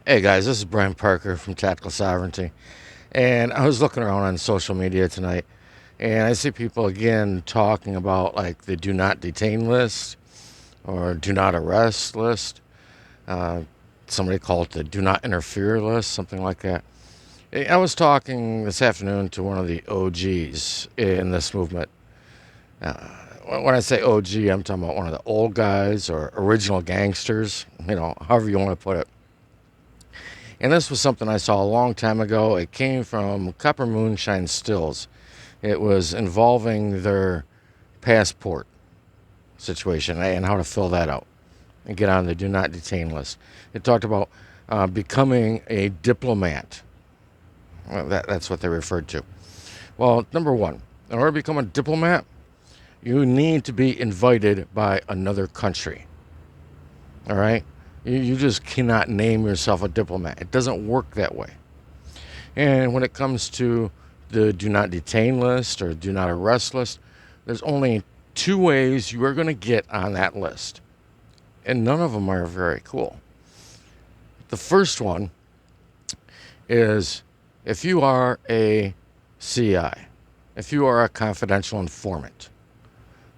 Hey guys, this is Brian Parker from Tactical Sovereignty, and I was looking around on social media tonight, and I see people again talking about like the Do Not Detain list or Do Not Arrest list. Uh, Somebody called it the Do Not Interfere list, something like that. I was talking this afternoon to one of the OGs in this movement. Uh, when I say OG, I'm talking about one of the old guys or original gangsters, however you want to put it. And this was something I saw a long time ago. It came from Copper Moonshine Stills. It was involving their passport situation and how to fill that out and get on the Do Not Detain list. It talked about becoming a diplomat. Well, that's what they referred to. Well, number one, in order to become a diplomat, you need to be invited by another country. All right? You just cannot name yourself a diplomat. It doesn't work that way. And when it comes to the Do Not Detain list or Do Not Arrest list, there's only two ways you are going to get on that list. And none of them are very cool. The first one is if you are a CI, if you are a confidential informant,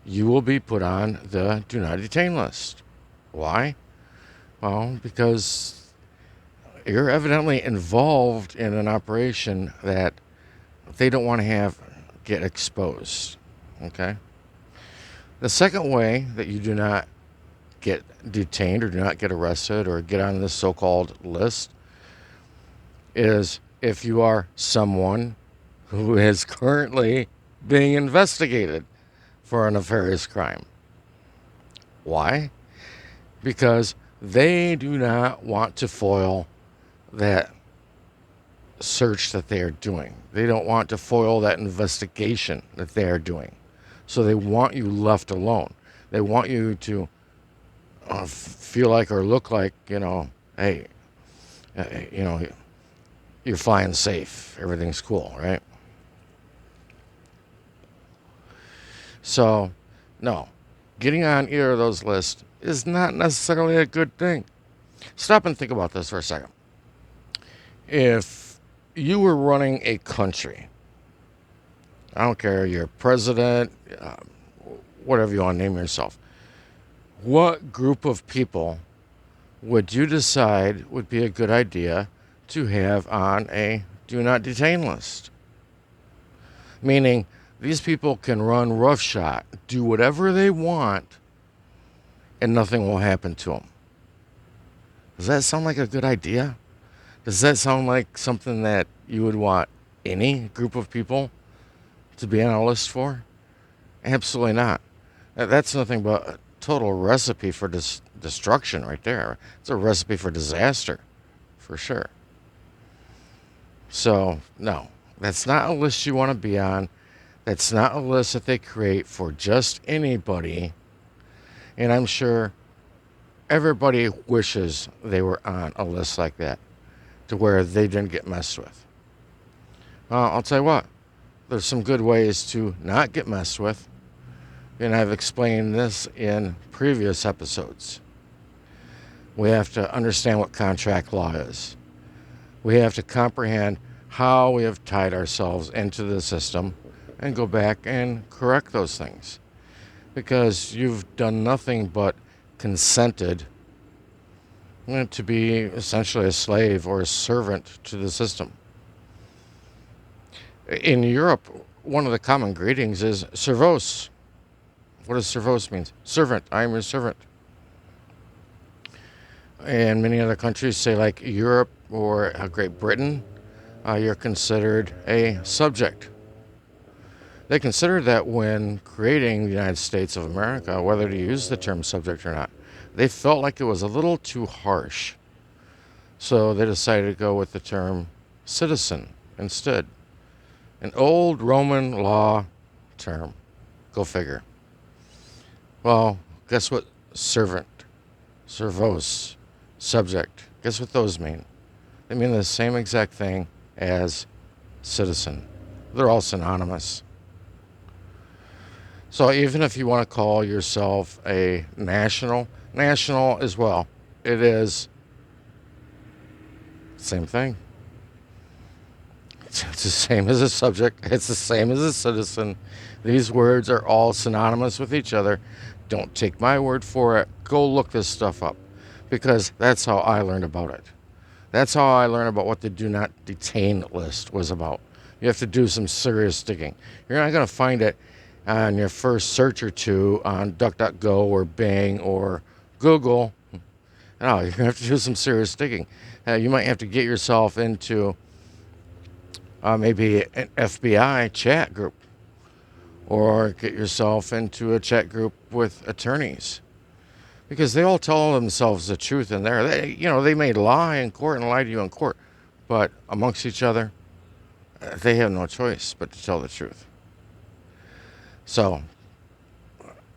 you will be put on the Do Not Detain list. Why? Well, because you're evidently involved in an operation that they don't want to have get exposed. Okay? The second way that you do not get detained or do not get arrested or get on this so-called list is if you are someone who is currently being investigated for a nefarious crime. Why? Because they do not want to foil that search that they are doing. They don't want to foil that investigation that they are doing. So they want you left alone. They want you to feel like or look like, hey, you're flying safe. Everything's cool, right? So, no, getting on either of those lists is not necessarily a good thing. Stop and think about this for a second. If you were running a country, I don't care, you're president, whatever you want to name yourself, what group of people would you decide would be a good idea to have on a Do Not Detain list? Meaning, these people can run roughshod, do whatever they want, and nothing will happen to them. Does that sound like a good idea? Does that sound like something that you would want any group of people to be on a list for? Absolutely not. That's nothing but a total recipe for destruction right there. It's a recipe for disaster, for sure. So, no, that's not a list you want to be on. That's not a list that they create for just anybody. And I'm sure everybody wishes they were on a list like that to where they didn't get messed with. I'll tell you what, there's some good ways to not get messed with. And I've explained this in previous episodes. We have to understand what contract law is. We have to comprehend how we have tied ourselves into the system and go back and correct those things. Because you've done nothing but consented to be essentially a slave or a servant to the system. In Europe, one of the common greetings is servos. What does servos mean? Servant. I am your servant. And many other countries say, like Europe or Great Britain, you're considered a subject. They considered that when creating the United States of America, whether to use the term subject or not. They felt like it was a little too harsh. So they decided to go with the term citizen instead. An old Roman law term. Go figure. Well, guess what servant, servos, subject, guess what those mean? They mean the same exact thing as citizen. They're all synonymous. So even if you want to call yourself a national as well, it is Same thing. It's the same as a subject. It's the same as a citizen. These words are all synonymous with each other. Don't take my word for it. Go look this stuff up, because that's how I learned about it. That's how I learned about what the Do Not Detain list was about. You have to do some serious digging. You're not going to find it on your first search or two on DuckDuckGo or Bing or Google. No, you're going to have to do some serious digging. You might have to get yourself into maybe an FBI chat group, or get yourself into a chat group with attorneys, because they all tell themselves the truth in there. They may lie in court and lie to you in court, but amongst each other, they have no choice but to tell the truth. So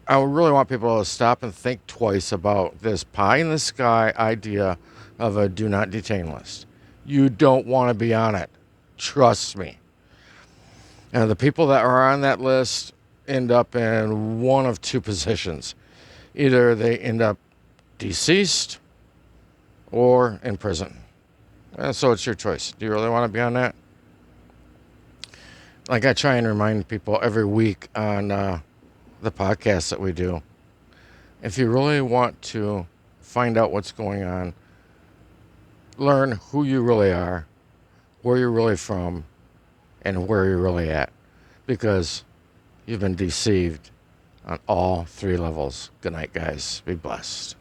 I would really want people to stop and think twice about this pie in the sky idea of a do not detain list. You don't want to be on it. Trust me. And the people that are on that list end up in one of two positions. Either they end up deceased or in prison. And so it's your choice. Do you really want to be on that? Like I try and remind people every week on the podcast that we do, if you really want to find out what's going on, learn who you really are, where you're really from, and where you're really at, because you've been deceived on all three levels. Good night, guys. Be blessed.